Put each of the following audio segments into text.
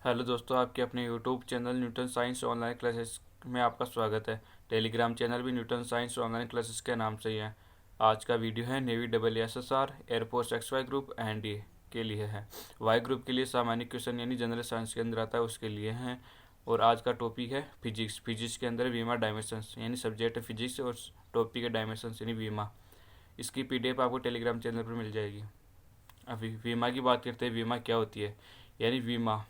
Hello दोस्तों, आपके अपने YouTube channel Newton science online classes में आपका स्वागत है। टेलीग्राम चैनल भी न्यूटन साइंस ऑनलाइन क्लासेस के नाम से ही है। आज का वीडियो है navy WSSR air force XY group and A के लिए है। वाई ग्रुप के लिए सामान्य क्वेश्चन यानी जनरल साइंस के अंदर आता है, उसके लिए हैं। और आज का टॉपिक है फिजिक्स। फिजिक्स के अंदर वीमा डायमेंशंस यानी सब्जेक्ट है फिजिक्स और टॉपिक है डायमेंशंस यानी वीमा। इसकी PDF आपको टेलीग्राम चैनल पर मिल जाएगी। अभी वीमा की बात करते हैं। वीमा क्या होती है? यानी वीमा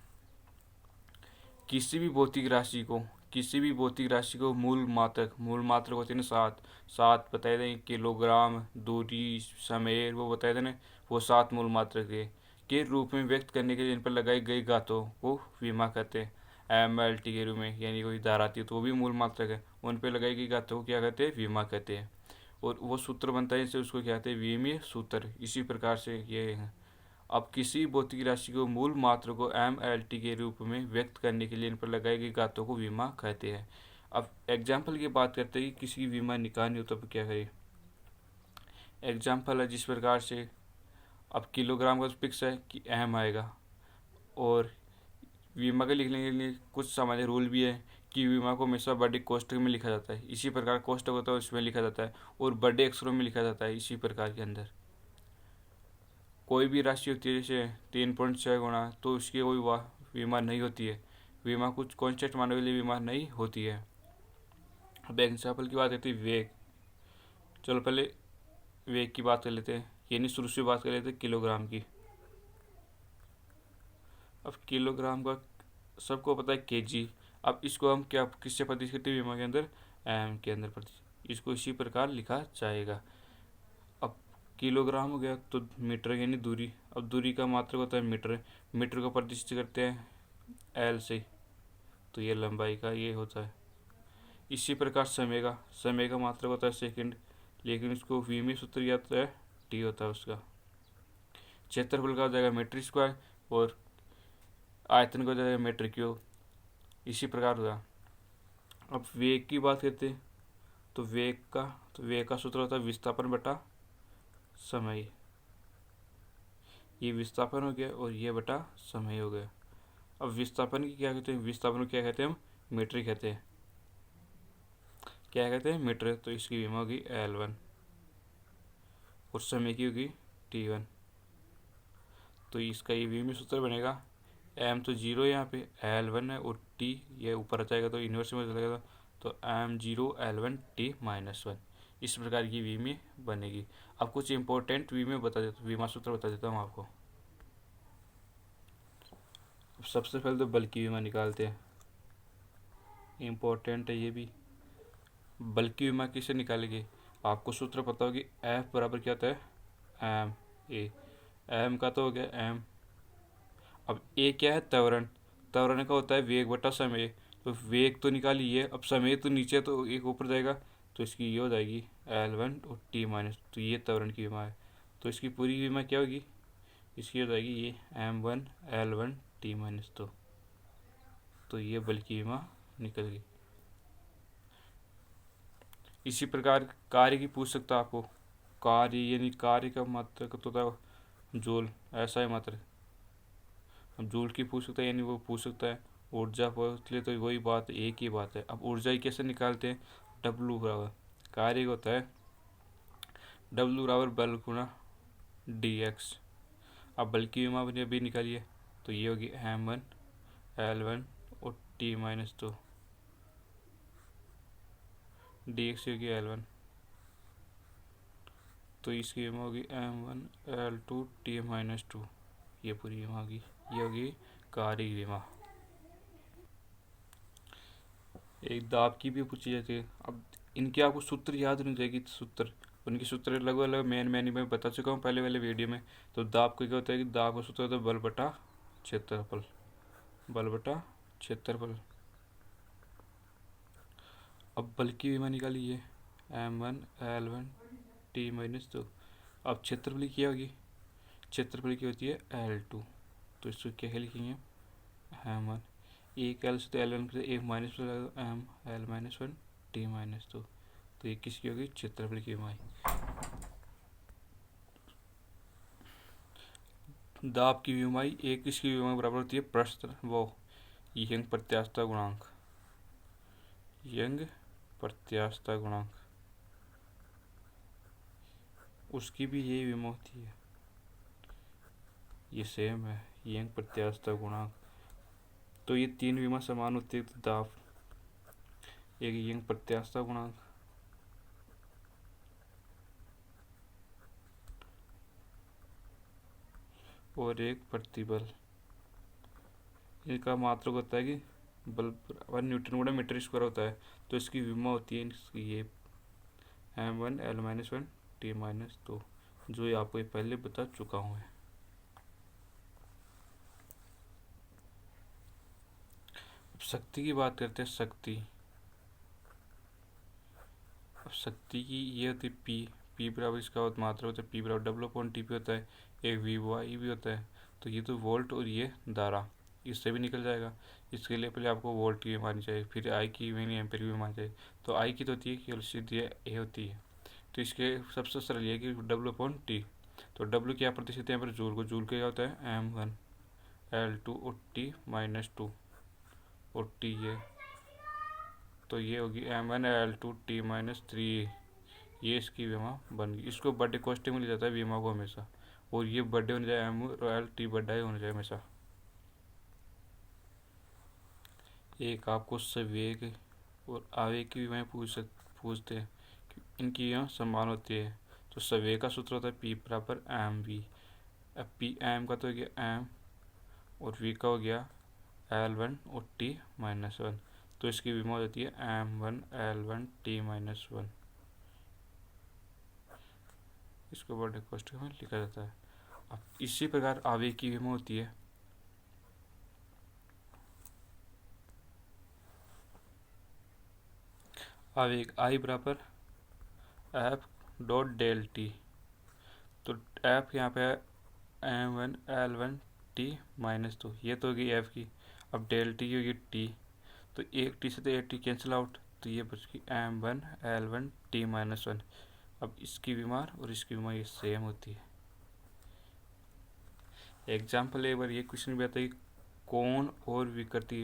किसी भी भौतिक राशि को मूल मात्रक होती है ना, सात सात बताए दें, किलोग्राम, दूरी, समय, वो बताए दें ना, वो सात मूल मात्रक के रूप में व्यक्त करने के लिए इन पर लगाई गई घातों को विमा कहते हैं। MLT के रूप में, यानी कोई धारा आती है तो वो भी मूल मात्रक है, उन पर लगाई गई घातों को क्या कहते हैं? विमा कहते हैं। और वो सूत्र बनता है, इससे उसको क्या कहते हैं? विमीय सूत्र। इसी प्रकार से ये है। अब किसी भौतिक राशि को मूल मात्र को MLT के रूप में व्यक्त करने के लिए इन पर लगाई गई घातों को विमा कहते हैं। अब एग्जाम्पल की बात करते हैं कि किसी की विमा निकालनी हो तो क्या करें। एग्जाम्पल है जिस प्रकार से, अब किलोग्राम का फिक्स है कि M आएगा, और विमा के लिखने के लिए कुछ सामान्य रूल भी है कि विमा को हमेशा बड़े कोष्ठक में लिखा जाता है। इसी प्रकार कोष्ठक होता है उसमें लिखा जाता है, और बड़े अक्षरों में लिखा जाता है। इसी प्रकार के अंदर कोई भी राशि होती है जैसे 3.6 गुणा, तो उसकी कोई बीमा नहीं होती है। बीमा कुछ कॉन्स्टेंट मानने वाली बीमा नहीं होती है। अब एग्जाम्पल की बात करते हैं वेग। चलो पहले वेग की बात कर लेते हैं, यानी शुरू से बात कर लेते हैं किलोग्राम की। अब किलोग्राम का सबको पता है केजी। अब इसको हम क्या किससे प्रतिशत करते हैं? बीमा के अंदर एम के अंदर प्रतिशत। इसको इसी प्रकार लिखा जाएगा। अब किलोग्राम हो गया तो मीटर यानी दूरी। अब दूरी का मात्रक होता है मीटर। मीटर को प्रतिष्ठित करते हैं L से, तो ये लंबाई का ये होता है। इसी प्रकार समय का मात्रक होता है सेकंड, लेकिन इसको V में सूत्र याद है, T होता है उसका। क्षेत्रफल का हो जाएगा मीटर स्क्वायर, और आयतन का हो जाएगा मीटर क्यूब। इसी प्रकार होगा। अब वेग की बात करते हैं, तो वेग का सूत्र होता है विस्थापन बटा समय। ये विस्थापन हो गया और ये बटा समय हो गया। अब विस्थापन की क्या कहते हैं? विस्थापन को क्या कहते हैं? हम मीटर कहते हैं। क्या कहते हैं? मीटर। तो इसकी विमा होगी L1, और समय की होगी T1। तो इसका ये विमी सूत्र बनेगा। M तो जीरो यहाँ पे, L1 है, और T ये ऊपर आ जाएगा तो इन्वर्स में चलेगा, तो M0 L1 T-1। इस प्रकार की विमी बनेगी। अब कुछ इंपॉर्टेंट विमा सूत्र बता देता हूँ आपको। सबसे पहले तो बल की विमा निकालते हैं, इम्पोर्टेंट है ये भी। बल की विमा किसे निकालेंगे? आपको सूत्र पता होगी, F बराबर क्या होता है? M M का तो हो गया M। अब A क्या है? त्वरण। त्वरण का होता है वेग बटा समय। तो वेग तो निकालिए, अब समय तो नीचे तो एक ऊपर जाएगा, तो इसकी ये हो जाएगी L1 और T-। तो ये त्वरण की विमा है। तो इसकी पूरी विमा क्या होगी? इसकी हो जाएगी ये M1 L1 T-2। तो ये बल की विमा निकल गई। इसी प्रकार कार्य की पूछ सकता आपको। कार्य यानी कार्य का मात्रक तो होता जूल, ऐसा है मात्रक। अब जूल की पूछ सकता है, यानी वो पूछ सकता है ऊर्जा पूछ ले, तो वही बात एक ही बात है। अब ऊर्जा ही कैसे निकालते हैं? W बराबर कार्य होता है W बराबर बल गुणा dx। अब बल की विमा भी निकालिए, तो ये होगी M1 L1 और T-2, dx होगी L1। तो इसकी विमा होगी M1 L2 T-2। ये पूरी विमा होगी। ये होगी कार्य विमा। एक दाब की भी पूछी जाती है। अब इनके आपको सूत्र याद नहीं रहेगी, सूत्र उनके सूत्र लगभग अलग मैंने मैं बता चुका हूँ पहले वाले वीडियो में। तो दाब का क्या होता है कि दाब का सूत्र होता है बल बटा क्षेत्रफल। बल बटा क्षेत्रफल। अब बल की विमा निकालिए, M1 L1 T-2। अब क्षेत्रफल की क्या होगी? क्षेत्रफल की होती है L2। तो इसको क्या लिखेंगे? M1 एक L से तो L1 से एक माइनस M L-1 T-2। तो ये किसकी होगी? क्षेत्रफल की विमा। दाब की विमाई एक किसकी विमा बराबर होती है? प्रस्थ वो यंग प्रत्यास्थता गुणांक, यंग प्रत्यास्थता गुणांक, उसकी भी यही विमा होती है, ये सेम है यंग प्रत्यास्थता गुणांक। तो ये तीन विमा समान होती है, तो दाब एक यंग प्रत्यास्थता गुणांक और एक प्रतिबल, इनका मात्रक होता है कि बल 1 न्यूटन/मीटर² होता है। तो इसकी विमा होती है ये m1 L-1 T-2, जो ये आपको पहले बता चुका हूँ। अब शक्ति की बात करते हैं। शक्ति, अब शक्ति की ये होती है P बराबर इसका मात्रा होता है P बराबर W/TP होता है, एक VY भी होता है। तो ये तो वोल्ट और ये धारा, इससे भी निकल जाएगा। इसके लिए पहले आपको वोल्ट की माननी चाहिए, फिर आई की मैंने एम्पेयर की माननी चाहिए। तो आई की तो होती है केवल सीधी ए होती है। तो इसके सबसे सरल ये कि W/T, तो W क्या प्रतिशत है यहाँ पर जूल को, जूल क्या होता है M1 L2 और T-2 और T ये, तो ये होगी M1 L2 T-3, ये इसकी विमा बन गई। इसको बर्थडे कॉस्टिंग में लिया जाता है विमा को हमेशा, और ये बर्थडे होने जाए M/T बर्थडे होना चाहिए हमेशा। एक आपको संवेग और आवेग की विमाएं पूछते हैं कि इनकी यहाँ समान होती है। तो संवेग का सूत्र होता है P बराबर mv। अब P m का तो हो गया m और v का हो गया L1 और T-1, तो इसकी विमा हो जाती है m1 L1 T-1। इसको बर्थडे कॉस्ट में लिखा जाता है। अब इसी प्रकार आवेग की विमा होती है। आवेग I बराबर F.Δt, तो F यहाँ पे है M1 L1 T-2, ये तो होगी F की। अब डेल टी होगी T, तो एक T से तो एक T कैंसिल आउट, तो ये बच गई M1 L1 T-1। अब इसकी बीमार और इसकी बीमार ये सेम होती है। एग्जाम्पल एक बार ये क्वेश्चन भी आता है कि कोण और विकृति